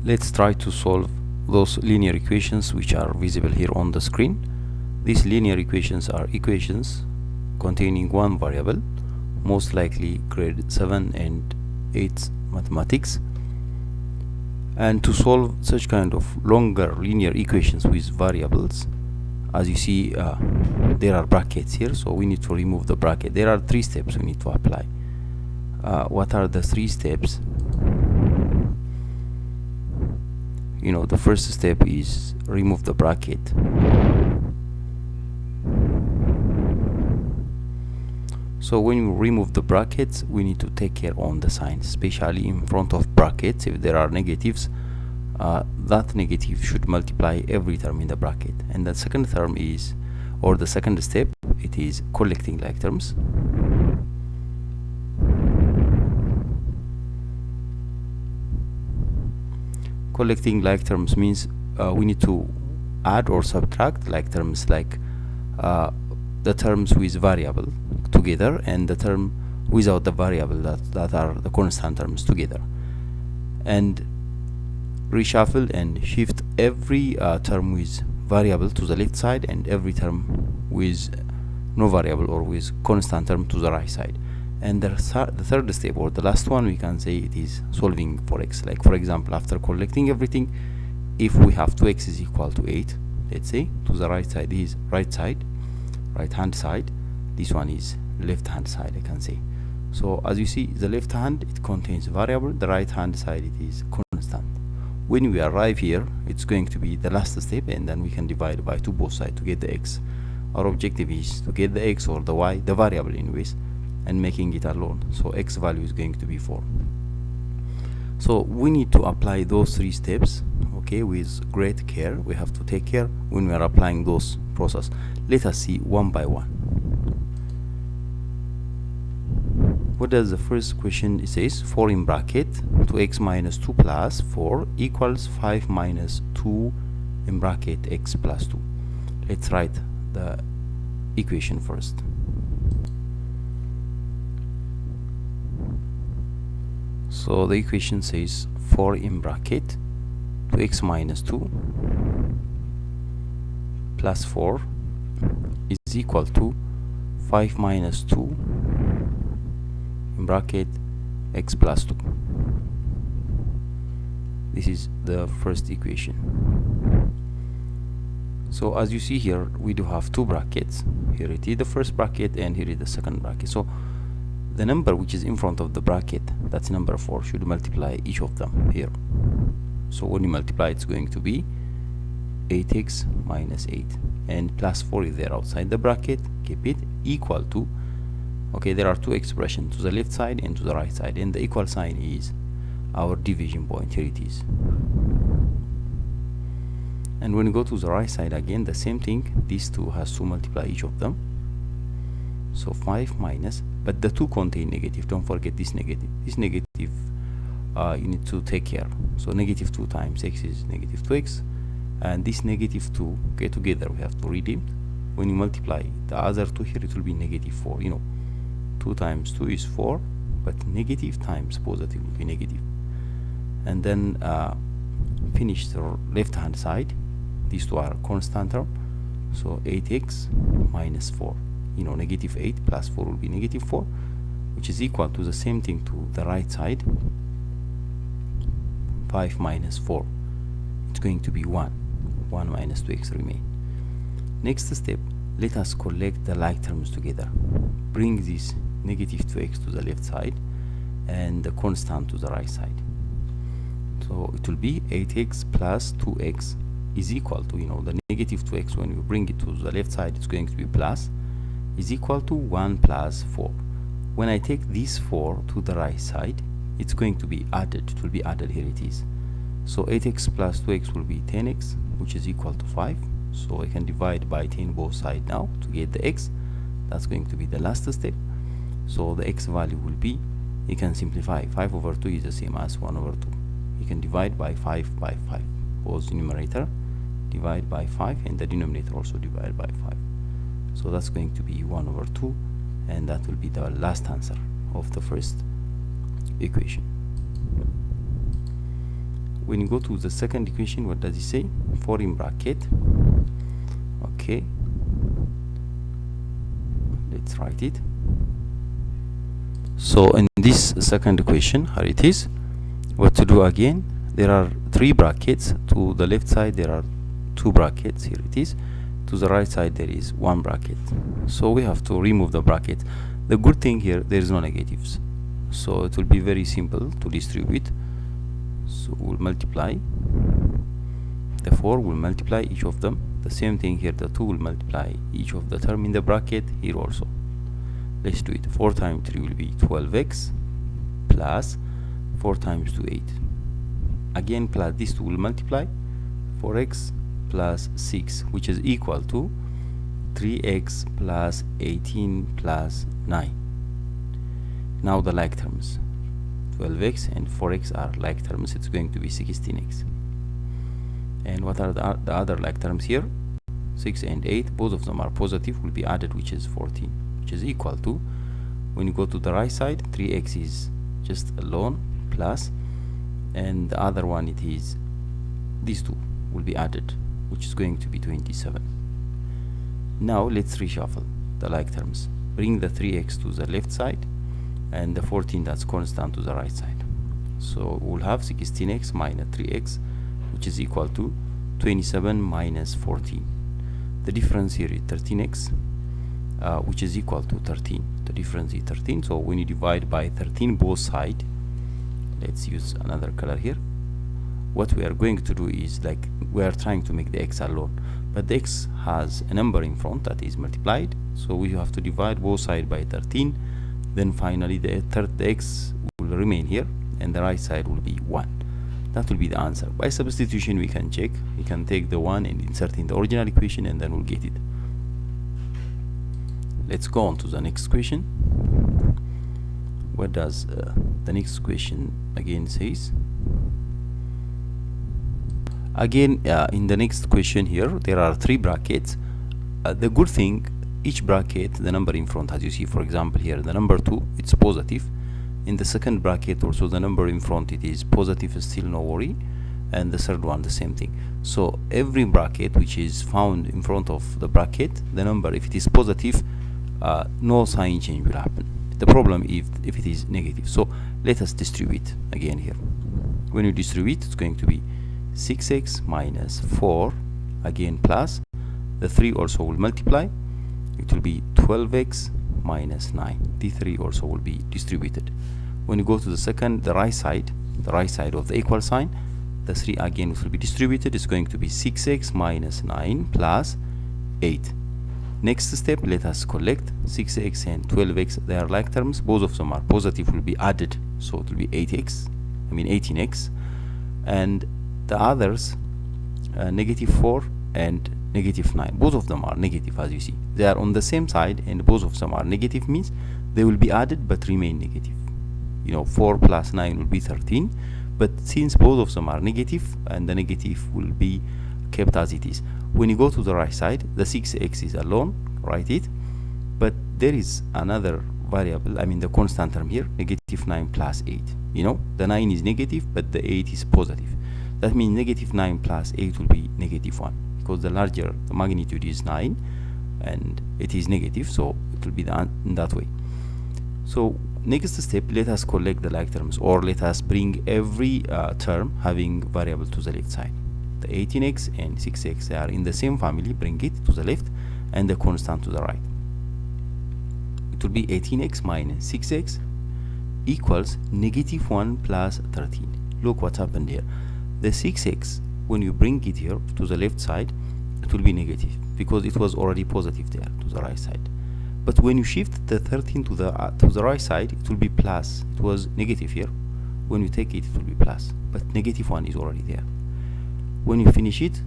Let's try to solve those linear equations which are visible here on the screen. These linear equations are equations containing one variable, most likely grade 7 and 8 mathematics. And to solve such kind of longer linear equations with variables, as you see, there are brackets here, so we need to remove the bracket. There are 3 steps we need to apply. What are the 3 steps? The first step is remove the bracket. So when you remove the brackets, we need to take care on the signs, especially in front of brackets. If there are negatives, that negative should multiply every term in the bracket. And the second term is, or the second step, it is collecting like terms. Collecting like terms means we need to add or subtract like terms, like the terms with variable together and the term without the variable, that are the constant terms together, and reshuffle and shift every term with variable to the left side and every term with no variable or with constant term to the right side. And the third step, or the last one, we can say it is solving for x. Like for example, after collecting everything, if we have 2x is equal to 8, let's say, to the right side is right hand side, this one is left hand side, I can say. So as you see, the left hand, it contains variable, the right hand side, it is constant. When we arrive here, it's going to be the last step, and then we can divide by 2 both sides to get the x. Our objective is to get the x or the y, the variable anyways, and making it alone. So x value is going to be 4. So we need to apply those 3 steps, okay, with great care. We have to take care when we are applying those process. Let us see one by one. What does the first question? It says 4 in bracket 2x minus 2 plus 4 equals 5 minus 2 in bracket x plus 2. Let's write the equation first. So the equation says 4 in bracket 2x minus 2 plus 4 is equal to 5 minus 2 in bracket x plus 2. This is the first equation. So as you see here, we do have 2 brackets. Here it is the first bracket and here is the second bracket. So the number which is in front of the bracket, that's number 4, should multiply each of them here. So when you multiply, it's going to be 8x minus 8, and plus 4 is there outside the bracket. Keep it equal to, okay, there are 2 expressions, to the left side and to the right side, and the equal sign is our division point. Here it is. And when you go to the right side again, the same thing, these 2 has to multiply each of them. So 5 minus, but the 2 contain negative, don't forget this negative. This negative you need to take care. So negative 2 times x is negative 2x, and this negative 2, okay, together we have to redeem. When you multiply the other 2 here, it will be negative 4. 2 times 2 is 4, but negative times positive will be negative. And then finish the left hand side. These 2 are constant term, so 8x minus 4. Negative 8 plus 4 will be negative 4, which is equal to the same thing to the right side. 5 minus 4, it's going to be 1 minus 2x remain. Next step, let us collect the like terms together. Bring this negative 2x to the left side and the constant to the right side. So it will be 8x plus 2x is equal to, the negative 2x, when you bring it to the left side, it's going to be plus, is equal to 1 plus 4. When I take this 4 to the right side, it's going to be added. It will be added. Here it is. So 8x plus 2x will be 10x, which is equal to 5. So I can divide by 10 both sides now to get the x. That's going to be the last step. So the x value will be, you can simplify, 5 over 2 is the same as 1 over 2. You can divide by 5 by 5. Both numerator divide by 5 and the denominator also divide by 5. So that's going to be 1 over 2, and that will be the last answer of the first equation. when you go to the second equation, what does it say? 4 in bracket. Okay, let's write it. So in this second equation, here it is. What to do again? There are 3 brackets. To the left side there are 2 brackets. Here it is. To the right side there is 1 bracket. So we have to remove the bracket. The good thing here, there is no negatives, so it will be very simple to distribute. So we'll multiply. The 4 will multiply each of them. The same thing here, the 2 will multiply each of the term in the bracket here also. Let's do it. 4 times 3 will be 12x plus 4 times 2, 8. Again, plus these 2 will multiply 4x plus 6, which is equal to 3x plus 18 plus 9. Now the like terms, 12x and 4x are like terms. It's going to be 16x. And what are the other like terms here? 6 and 8, both of them are positive, will be added, which is 14, which is equal to, when you go to the right side, 3x is just alone plus, and the other one, it is these 2 will be added, which is going to be 27. Now let's reshuffle the like terms. Bring the 3x to the left side and the 14 that's constant to the right side. So we'll have 16x minus 3x, which is equal to 27 minus 14. The difference here is 13x, which is equal to 13. The difference is 13. So when you divide by 13 both sides, let's use another color here. What we are going to do is, like, we are trying to make the x alone, but the x has a number in front that is multiplied, so we have to divide both sides by 13. Then finally the x will remain here and the right side will be 1. That will be the answer. By substitution we can check. We can take the 1 and insert in the original equation, and then we'll get it. Let's go on to the next question. What does the next question again says? Again, in the next question here, there are 3 brackets. The good thing, each bracket, the number in front, as you see, for example here, the number 2, it's positive. In the second bracket also, the number in front, it is positive, still no worry. And the third one, the same thing. So every bracket which is found in front of the bracket, the number, if it is positive, no sign change will happen. The problem if it is negative. So let us distribute again here. When you distribute, it's going to be 6x minus 4, again plus the 3 also will multiply. It will be 12x minus 9. The 3 also will be distributed. When you go to the right side of the equal sign, the 3 again will be distributed. It's going to be 6x minus 9 plus 8. Next step, let us collect 6x and 12x. They are like terms, both of them are positive, will be added, so it will be 18x, and the others, negative 4 and negative 9, both of them are negative. As you see, they are on the same side and both of them are negative, means they will be added but remain negative. 4 plus 9 will be 13, but since both of them are negative, and the negative will be kept as it is. When you go to the right side, the 6x is alone, write it, but there is another variable, the constant term here, negative 9 plus 8. The 9 is negative but the 8 is positive. That means negative 9 plus 8 will be negative 1, because the magnitude is 9 and it is negative, so it will be in that way. So next step, let us collect the like terms, or let us bring every term having variable to the left side. The 18x and 6x, they are in the same family, bring it to the left, and the constant to the right. It will be 18x minus 6x equals negative 1 plus 13. Look what happened here. The 6x, when you bring it here to the left side, it will be negative because it was already positive there to the right side. But when you shift the 13 to the right side, it will be plus. It was negative here. When you take it, it will be plus, but negative 1 is already there. When you finish it,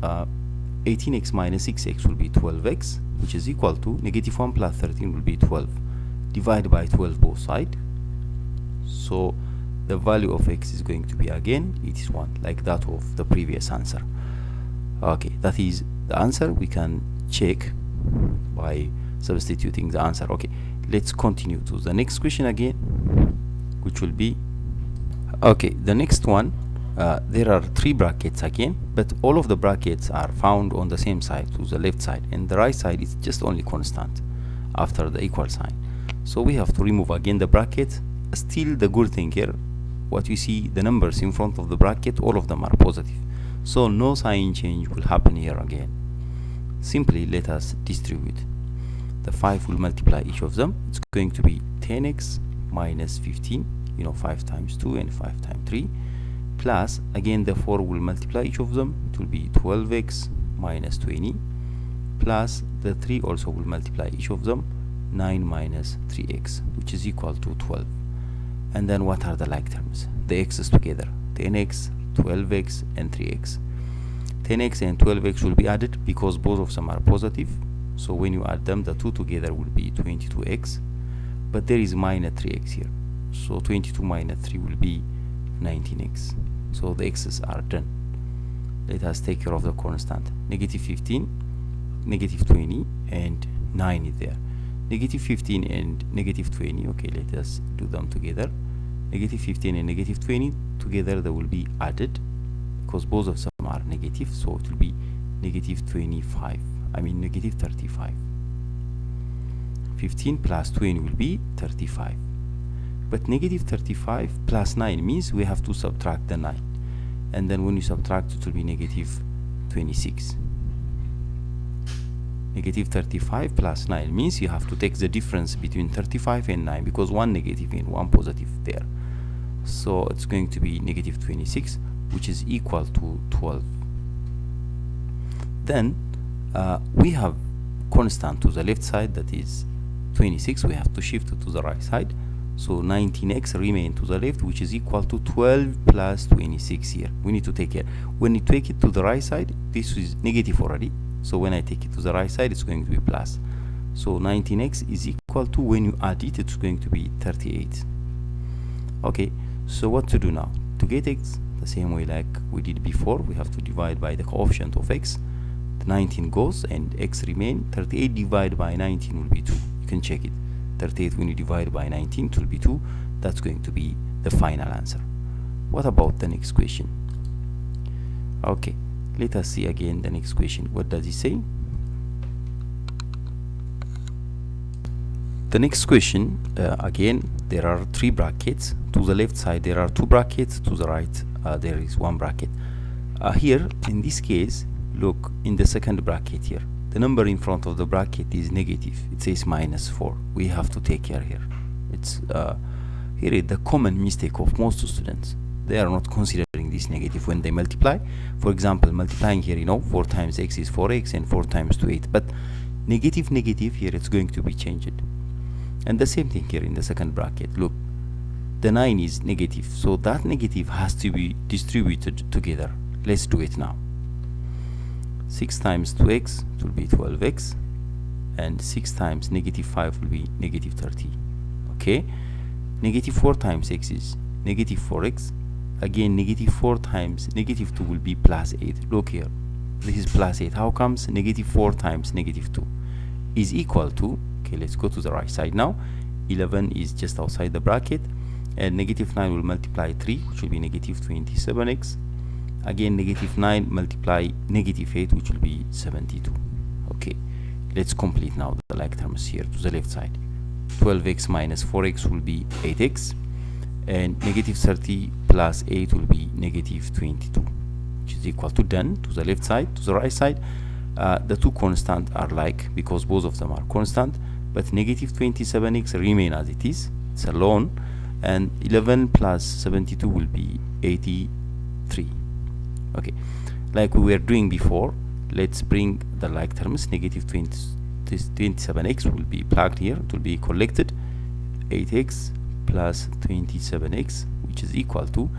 18x minus 6x will be 12x, which is equal to negative 1 plus 13 will be 12. Divide by 12 both sides. So the value of x is going to be, again, it is 1, like that of the previous answer. Okay, that is the answer. We can check by substituting the answer. Okay, let's continue to the next question again, which will be, okay, the next one, there are 3 brackets again, but all of the brackets are found on the same side, to the left side, and the right side is just only constant after the equal sign. So we have to remove again the bracket. Still, the good thing here, what you see, the numbers in front of the bracket, all of them are positive, so no sign change will happen here again. Simply let us distribute. The 5 will multiply each of them. It's going to be 10x minus 15, 5 times 2 and 5 times 3, plus again the 4 will multiply each of them. It will be 12x minus 20, plus the 3 also will multiply each of them, 9 minus 3x, which is equal to 12. And then what are the like terms? The x's together, 10x, 12x and 3x. 10x and 12x will be added because both of them are positive, so when you add them, the two together will be 22x, but there is minus 3x here, so 22 minus 3 will be 19x. So the x's are done. Let us take care of the constant. Negative 15, negative 20 and 9 is there. Negative 15 and negative 20, okay, let us do them together. Negative 15 and negative 20 together, they will be added because both of them are negative, so it will be negative 25, negative 35. 15 plus 20 will be 35, but negative 35 plus 9 means we have to subtract the 9, and then when you subtract, it will be negative 26. Negative 35 plus 9 means you have to take the difference between 35 and 9, because one negative and one positive there, so it's going to be negative 26, which is equal to 12. Then we have constant to the left side, that is 26. We have to shift it to the right side, so 19x remain to the left, which is equal to 12 plus 26 here. We need to take care. When you take it to the right side, this is negative already, so when I take it to the right side, it's going to be plus. So 19x is equal to, when you add it, it's going to be 38. Okay, so what to do now? To get x the same way like we did before, we have to divide by the coefficient of x. The 19 goes and x remain. 38 divided by 19 will be 2. You can check it. 38 when you divide by 19, it will be 2. That's going to be the final answer. What about the next question? Okay, let us see again the next question. What does it say? The next question, again, there are 3 brackets. To the left side there are 2 brackets, to the right there is 1 bracket. Here in this case, look in the second bracket here, the number in front of the bracket is negative. It says minus 4. We have to take care here. It's here is the common mistake of most students. They are not considering this negative when they multiply. For example, multiplying here, 4 times x is 4x and 4 times 2 8, but negative here, it's going to be changed. And the same thing here in the second bracket. Look, the 9 is negative, so that negative has to be distributed together. Let's do it now. 6 times 2x, it will be 12x, and 6 times negative 5 will be negative 30. Okay, negative 4 times x is negative 4x. Again, negative 4 times negative 2 will be plus 8. Look here, this is plus 8. How comes? Negative 4 times negative 2 is equal to, okay, let's go to the right side now. 11 is just outside the bracket, and negative 9 will multiply 3, which will be negative 27x. Again, negative 9 multiply negative 8, which will be 72. Okay, let's complete now the like terms here to the left side. 12x minus 4x will be 8x, and negative 30 plus 8 will be negative 22, which is equal to, done. To the left side. To the right side, the two constants are like, because both of them are constant, but negative 27x remain as it is, it's alone, and 11 plus 72 will be 83. Okay, like we were doing before, let's bring the like terms. Negative 27x will be plugged here, it will be collected. 8x plus 27x, which is equal to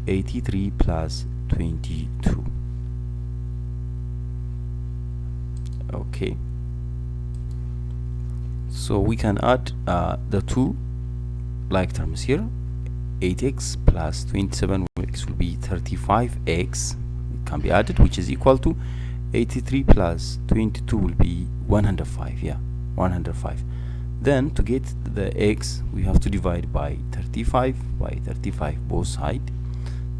83 plus 22. Okay, so we can add the two like terms here. 8x plus 27x will be 35x. It can be added, which is equal to 83 plus 22 will be 105. Yeah, 105. Then to get the x, we have to divide by 35 both sides.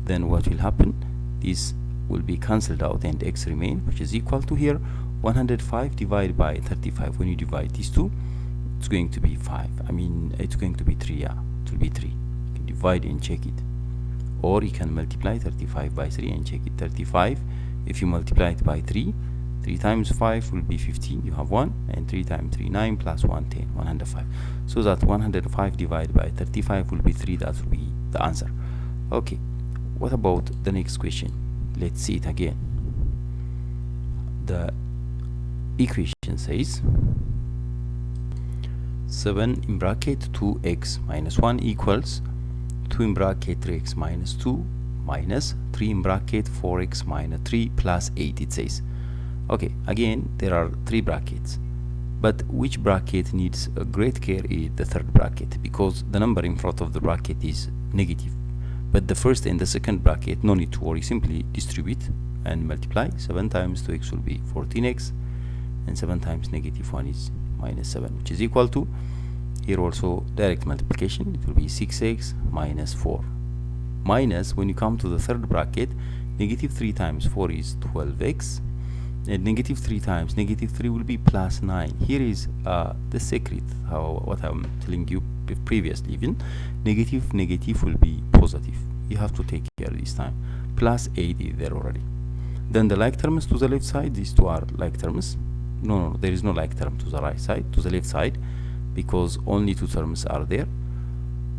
then what will happen, this will be cancelled out and x remain, which is equal to here 105 divided by 35. When you divide these two, it's going to be 5. I mean, it's going to be 3. Yeah, it will be 3. You can divide and check it, or you can multiply 35 by 3 and check it. 35, if you multiply it by 3, 3 times 5 will be 15, you have 1, and 3 times 3, 9, plus 1, 10, 105. So that 105 divided by 35 will be 3. That will be the answer. Okay, what about the next question? Let's see it again. The equation says 7 in bracket 2x minus 1 equals 2 in bracket 3x minus 2 minus 3 in bracket 4x minus 3 plus 8, it says. Okay, again there are 3 brackets, but which bracket needs a great care is the third bracket, because the number in front of the bracket is negative. But the first and the second bracket, no need to worry, simply distribute and multiply. 7 times 2x will be 14x, and 7 times negative 1 is minus 7, which is equal to, here also direct multiplication, it will be 6x minus 4. Minus, when you come to the third bracket, negative 3 times 4 is 12x, and negative 3 times negative 3 will be plus 9. Here is the secret, what I'm telling you previously. Even negative will be positive. You have to take care this time. Plus 8 is there already. Then the like terms to the left side, these two are like terms. No, there is no like term to the right side, to the left side, because only 2 terms are there.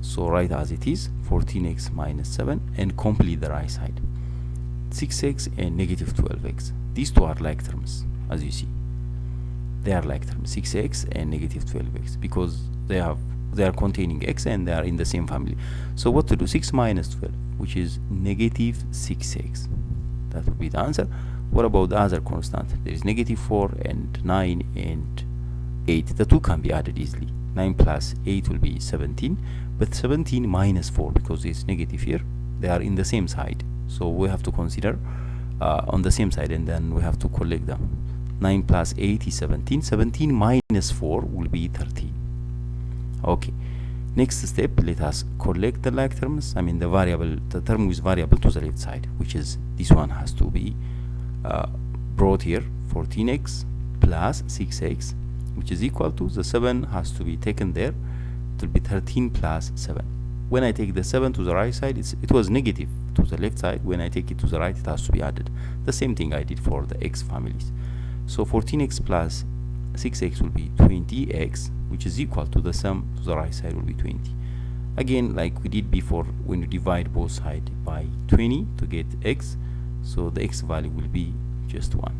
So write as it is, 14x minus 7, and complete the right side, 6x and negative 12x. These two are like terms, as you see. They are like terms, 6x and negative 12x, because they are containing x and they are in the same family. So what to do? 6 minus 12, which is negative 6x. That would be the answer. What about the other constant? There is negative 4 and 9 and 8. The two can be added easily. 9 plus 8 will be 17, but 17 minus 4, because it's negative here, they are in the same side. So we have to consider on the same side, and then we have to collect them. 9 plus 8 is 17. 17 minus 4 will be 13. Okay, next step, let us collect the like terms. I mean the term with variable to the left side, which is this one has to be brought here, 14x plus 6x, which is equal to, the 7 has to be taken there, it will be 13 plus 7. When I take the 7 to the right side, it was negative to the left side. When I take it to the right, it has to be added. The same thing I did for the x families. So 14x plus 6x will be 20x, which is equal to the sum to the right side will be 20. Again, like we did before, when you divide both sides by 20 to get x, so the x value will be just 1.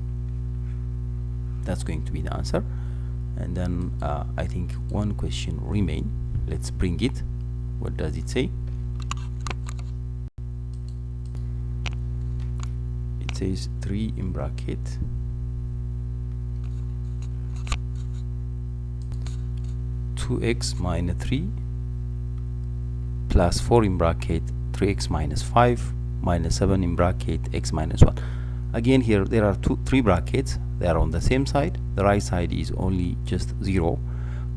That's going to be the answer. And then I think one question remain. Let's bring it. What does it say? It says 3 in bracket two x minus 3 plus 4 in bracket 3x minus 5 minus 7 in bracket x minus 1. Again, here there are 3 brackets. They are on the same side. The right side is only just 0,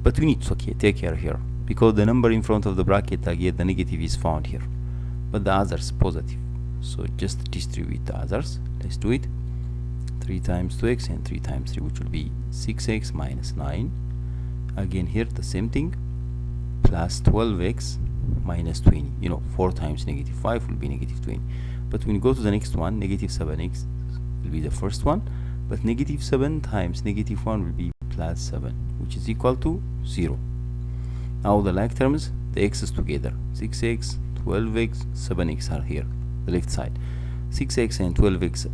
but we need to take care here, because the number in front of the bracket, again the negative is found here, but the others positive. So just distribute the others. Let's do it. 3 times 2x and 3 times 3, which will be 6x minus 9. Again here the same thing, plus 12x minus 20. 4 times negative 5 will be negative 20. But when you go to the next one, negative 7x will be the first one, but negative 7 times negative 1 will be plus 7, which is equal to 0. Now the like terms, the x's together, 6x, 12x, 7x are here, the left side. 6x and 12x,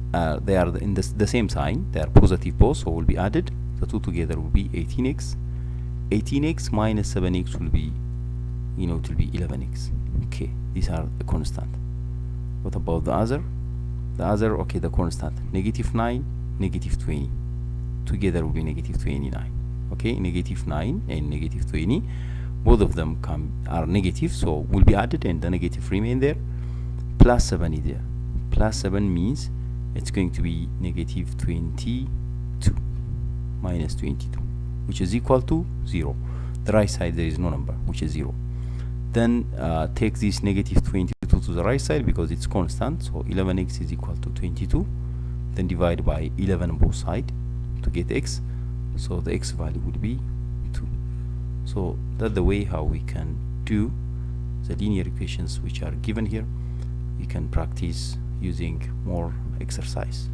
they are in the same sign, they are positive both, so will be added. The two together will be 18x. 18x minus 7x will be, it will be 11x. Okay, these are the constant. What about the other? Okay, the constant, negative 9, negative 20. Together will be negative 29. Okay, negative 9 and negative 20. Both of them are negative, so will be added and the negative remain there. Plus 7 is there. Plus 7 means it's going to be negative 22 minus 22, which is equal to 0. The right side there is no number, which is 0. then take this negative 22 to the right side because it's constant, so 11x is equal to 22, then divide by 11 on both sides to get x, so the x value will be 2. So that's the way how we can do the linear equations which are given here. We can practice using more exercise.